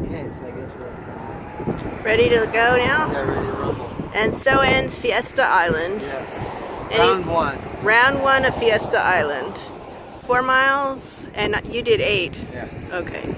Okay, so I guess we're Ready to go now? ready to rumble. And so ends Fiesta Island. Yes. Round one. Round one of Fiesta Island. 4 miles, and you did 8. Yeah. Okay.